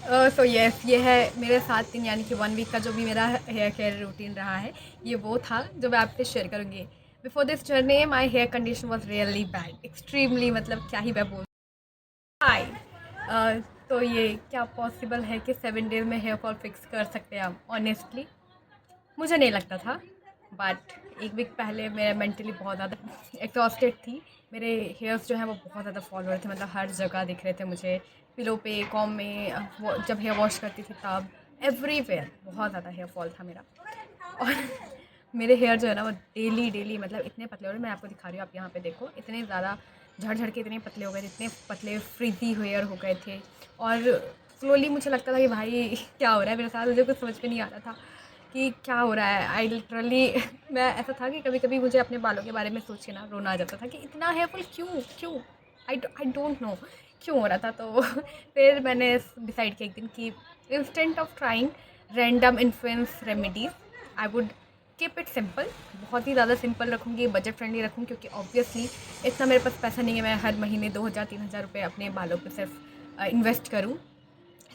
So yes, ये है मेरे 7 दिन यानी कि 1 वीक का जो भी मेरा हेयर केयर रूटीन रहा है। ये वो था जो मैं आपसे शेयर करूँगी। Before this journey my hair condition was really bad, extremely, मतलब क्या ही मैं बोल। हाय। तो ये क्या पॉसिबल है कि 7 डेज में हेयर फॉल फिक्स कर सकते हैं हम? ऑनेस्टली मुझे नहीं लगता था। बट 1 वीक पहले मैं मेंटली बहुत ज़्यादा एग्जॉस्टेड थी। मेरे हेयर्स जो हैं वो बहुत ज़्यादा फॉल हो रहे थे, मतलब हर जगह दिख रहे थे मुझे। पिलो पे, कॉम में, जब हेयर वॉश करती थी तब, एवरीवेयर बहुत ज़्यादा हेयर फॉल था मेरा। और मेरे हेयर जो है ना वो डेली डेली मतलब इतने पतले हो रहे हैं। मैं आपको दिखा रही हूँ, आप यहाँ पे देखो, इतने ज़्यादा झड़ झड़ के इतने पतले हो गए थे, इतने पतले फ्रीजी हेयर हो गए थे। और स्लोली मुझे लगता था कि भाई क्या हो रहा है मेरे साथ, मुझे कुछ समझ में नहीं आ रहा था कि क्या हो रहा है। आई लिटरली मैं ऐसा था कि कभी कभी मुझे अपने बालों के बारे में सोच के ना रोना आ जाता था कि इतना हेयर फॉल क्यों क्यों। आई डोंट नो क्यों हो रहा था। तो फिर मैंने डिसाइड किया एक दिन कि instant of trying random influence remedies, I would keep it simple. बहुत ही ज़्यादा सिंपल रखूँगी, बजट फ्रेंडली रखूँगी, क्योंकि ऑब्वियसली इतना मेरे पास पैसा नहीं है मैं हर महीने 2,000-3,000 रुपये अपने बालों पे सिर्फ इन्वेस्ट करूँ।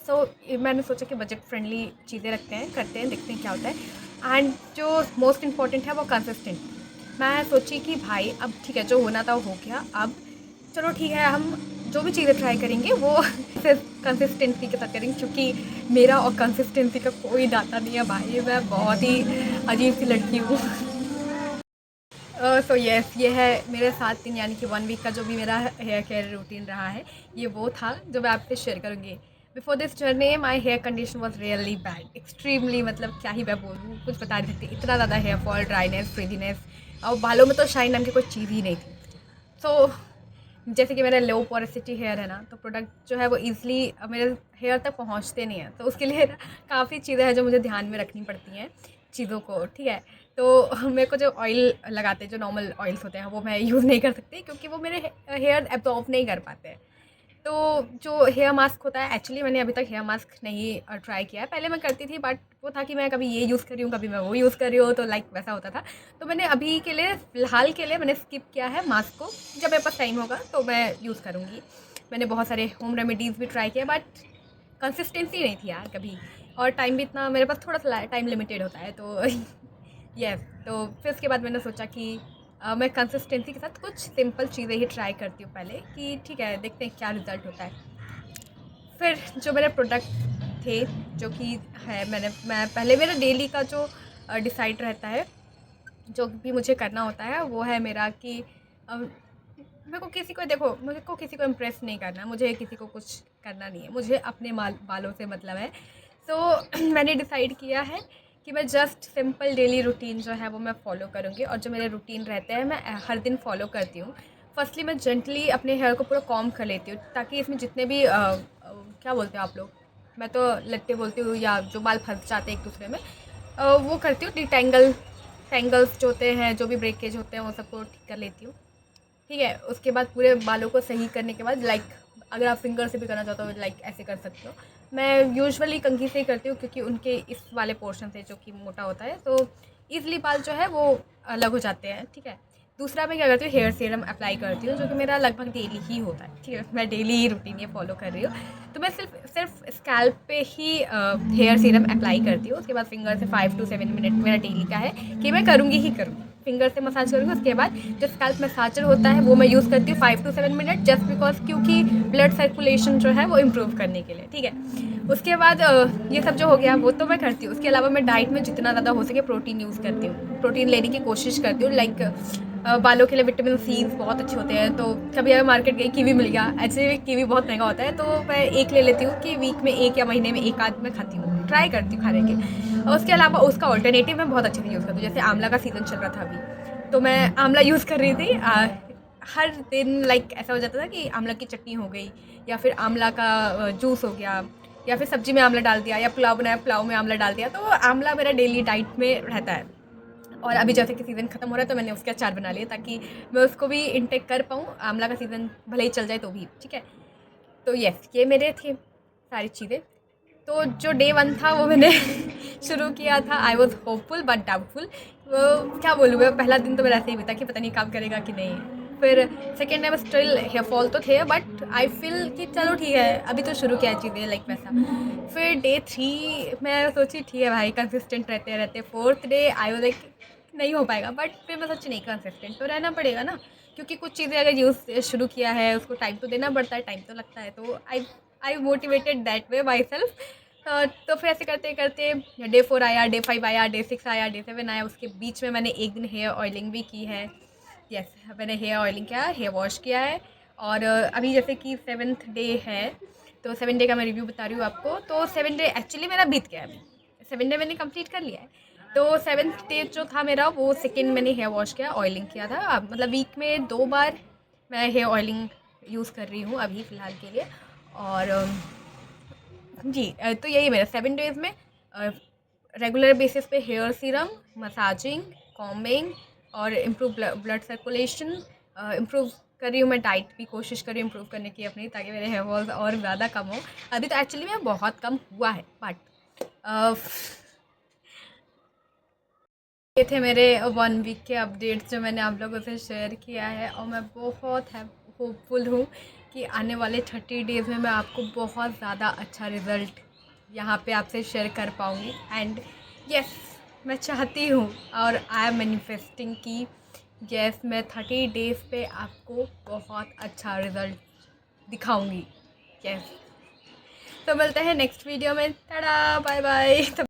सो मैंने सोचा कि बजट फ्रेंडली चीज़ें रखते हैं, करते हैं, देखते हैं क्या होता है। एंड जो मोस्ट इम्पॉर्टेंट है वो कंसिस्टेंट। मैं सोची कि भाई अब ठीक है, जो होना था वो हो गया। अब चलो ठीक है, हम जो भी चीज़ें ट्राई करेंगे वो सिर्फ कंसिस्टेंसी के साथ करेंगे, क्योंकि मेरा और कंसिस्टेंसी का कोई नाता नहीं है भाई। मैं बहुत ही अजीब सी लड़की हूँ। सो यस, ये है मेरे 7 दिन यानी कि 1 वीक का जो भी मेरा हेयर केयर रूटीन रहा है। ये वो था जो मैं आपसे शेयर करूँगी। Before this journey my hair condition was really bad, extremely, मतलब क्या ही मैं बोलूँ, कुछ बता नहीं सकती। इतना ज़्यादा हेयर फॉल, ड्राइनेस, फ्रीजीनेस, और बालों में तो शाइन नाम की कोई चीज़ ही नहीं थी। सो जैसे कि मेरा लो पोरोसिटी हेयर है ना, तो प्रोडक्ट जो है वो ईज़िली मेरे हेयर तक पहुँचते नहीं हैं। तो उसके लिए ना काफ़ी चीज़ें हैं जो मुझे ध्यान में रखनी पड़ती हैं चीज़ों को, ठीक है। तो मेरे को जो ऑयल लगाते हैं, जो नॉर्मल ऑयल्स होते हैं, वो मैं यूज़ नहीं कर सकती, क्योंकि वो मेरे हेयर एब्जॉर्ब नहीं कर पाते हैं। तो जो हेयर मास्क होता है, एक्चुअली मैंने अभी तक हेयर मास्क नहीं ट्राई किया है। पहले मैं करती थी, बट वो था कि मैं कभी ये यूज़ कर रही हूँ, कभी मैं वो यूज़ कर रही हूँ, तो लाइक वैसा होता था। तो मैंने अभी के लिए, फ़िलहाल के लिए मैंने स्किप किया है मास्क को। जब मेरे पास टाइम होगा तो मैं यूज़ करूँगी। मैंने बहुत सारे होम रेमेडीज़ भी ट्राई किए, बट कंसिस्टेंसी नहीं थी यार कभी। और टाइम भी इतना मेरे पास, थोड़ा सा टाइम लिमिटेड होता है, तो यस। तो फिर उसके बाद मैंने सोचा कि मैं कंसिस्टेंसी के साथ कुछ सिंपल चीज़ें ही ट्राई करती हूँ पहले, कि ठीक है, देखते हैं क्या रिज़ल्ट होता है। फिर जो मेरे प्रोडक्ट थे, जो कि है, मैं पहले मेरा डेली का जो डिसाइड रहता है, जो भी मुझे करना होता है, वो है मेरा कि मेरे को किसी को, देखो, मुझे को किसी को इम्प्रेस नहीं करना, मुझे किसी को कुछ करना नहीं है, मुझे अपने बालों से मतलब है। तो मैंने डिसाइड किया है कि मैं जस्ट सिंपल डेली रूटीन जो है वो मैं फ़ॉलो करूँगी। और जो मेरे रूटीन रहते हैं मैं हर दिन फ़ॉलो करती हूँ। फर्स्टली मैं जेंटली अपने हेयर को पूरा कॉम्ब कर लेती हूँ, ताकि इसमें जितने भी क्या बोलते हो आप लोग, मैं तो लट्टे बोलती हूँ, या जो बाल फंस जाते हैं एक दूसरे में, वो करती हूँ। टेंगल्स जो होते हैं, जो भी ब्रेकेज होते हैं, वो सबको ठीक कर लेती हूँ। ठीक है, उसके बाद पूरे बालों को सही करने के बाद, लाइक अगर आप फिंगर से भी करना चाहते हो, लाइक ऐसे कर सकते हो। मैं यूजुअली कंघी से ही करती हूँ, क्योंकि उनके इस वाले पोर्शन से जो कि मोटा होता है, तो ईज़िली बाल जो है वो अलग हो जाते हैं, ठीक है। दूसरा मैं क्या करती हूँ, हेयर सीरम अप्लाई करती हूँ, जो कि मेरा लगभग डेली ही होता है, ठीक है। मैं डेली ही रूटीन ये फॉलो कर रही हूँ। तो मैं सिर्फ सिर्फ स्कैल्प पे ही हेयर सीरम अप्लाई करती हूँ। उसके बाद फिंगर से 5 to 7 मिनट मेरा डेली का है कि मैं करूँगी ही करूँगी, फिंगर से मसाज करूँगी। उसके बाद जो स्कैल्प मसाजर होता है वो मैं यूज़ करती हूँ 5 to 7 मिनट, जस्ट बिकॉज क्योंकि ब्लड सर्कुलेशन जो है वो इम्प्रूव करने के लिए, ठीक है। उसके बाद ये सब जो हो गया वो तो मैं करती हूँ। उसके अलावा मैं डाइट में जितना ज़्यादा हो सके प्रोटीन यूज़ करती हूँ, प्रोटीन लेने की कोशिश करती हूँ। लाइक बालों के लिए विटामिन सी बहुत अच्छे होते हैं, तो कभी अगर मार्केट गई, कीवी मिल गया, ऐसे भी कीवी बहुत महंगा होता है, तो मैं एक ले लेती हूँ कि वीक में एक या महीने में एक आध मैं खाती हूँ, ट्राई करती हूँ खाने के। और उसके अलावा उसका ऑल्टरनेटिव मैं बहुत अच्छे से यूज़ करती हूँ। जैसे आंवला का सीज़न चल रहा था अभी, तो मैं आंवला यूज़ कर रही थी। हर दिन लाइक ऐसा हो जाता था कि आंवला की चटनी हो गई, या फिर आंवला का जूस हो गया, या फिर सब्जी में आंवला डाल दिया, या पुलाव बनाया, पुलाव में आंवला डाल दिया। तो आंवला मेरा डेली डाइट में रहता है। और अभी जैसे कि सीज़न ख़त्म हो रहा है, तो मैंने उसके अचार बना लिए, ताकि मैं उसको भी इनटेक कर पाऊँ। आंवला का सीज़न भले ही चल जाए तो भी, ठीक है। तो यस, ये मेरे थे सारी चीज़ें। तो जो डे 1 था वो मैंने शुरू किया था, I was hopeful but doubtful. वो क्या बोलूँ मैं, पहला दिन तो मेरा ऐसे ही बीता कि पता नहीं काम करेगा कि नहीं। फिर सेकेंड डे में स्टिल हेयर फॉल तो थे, बट आई फील कि चलो ठीक है, अभी तो शुरू किया चीज़ें लाइक वैसा। फिर डे 3 मैं सोची ठीक है भाई कंसिस्टेंट रहते रहते, fourth day I was like नहीं हो पाएगा, बट फिर मैं सोची नहीं कंसिस्टेंट तो रहना पड़ेगा ना, क्योंकि कुछ चीज़ें अगर यूज़ शुरू किया है उसको टाइम तो देना पड़ता है, टाइम तो लगता है। तो I motivated that way myself. तो फिर ऐसे करते करते डे 4 आया, डे 5 आया, डे 6 आया, डे 7 आया। उसके बीच में मैंने एक दिन हेयर ऑयलिंग भी की है। यस, मैंने हेयर ऑयलिंग किया है, हेयर वॉश किया है। और अभी जैसे कि 7th डे है, तो 7 डे का मैं रिव्यू बता रही हूँ आपको। तो 7 डे एक्चुअली मेरा बीत गया है अभी, 7 डे मैंने कंप्लीट कर लिया है। तो 7th डे जो था मेरा, वो सेकेंड मैंने हेयर वॉश किया, ऑयलिंग किया था। अब मतलब वीक में 2 बार मैं हेयर ऑयलिंग यूज़ कर रही हूँ अभी फ़िलहाल के लिए। और जी तो यही मेरा 7 डेज़ में रेगुलर बेसिस पे हेयर सीरम, मसाजिंग, कॉम्बिंग और इम्प्रूव ब्लड सर्कुलेशन, इम्प्रूव कर रही हूँ। मैं डाइट भी कोशिश कर रही हूँ इम्प्रूव करने की अपनी, ताकि मेरे हेयर फॉल्स और ज़्यादा कम हो। अभी तो एक्चुअली में बहुत कम हुआ है, बट ये थे मेरे 1 वीक के अपडेट्स जो मैंने आप लोगों से शेयर किया है। और मैं बहुत होपफुल हूँ कि आने वाले 30 डेज़ में मैं आपको बहुत ज़्यादा अच्छा रिज़ल्ट यहाँ पे आपसे शेयर कर पाऊँगी। एंड यस, मैं चाहती हूँ और आई एम मैनिफेस्टिंग कि यस, मैं 30 डेज़ पे आपको बहुत अच्छा रिज़ल्ट दिखाऊँगी। यस, तो मिलते हैं नेक्स्ट वीडियो में। Tata, bye bye.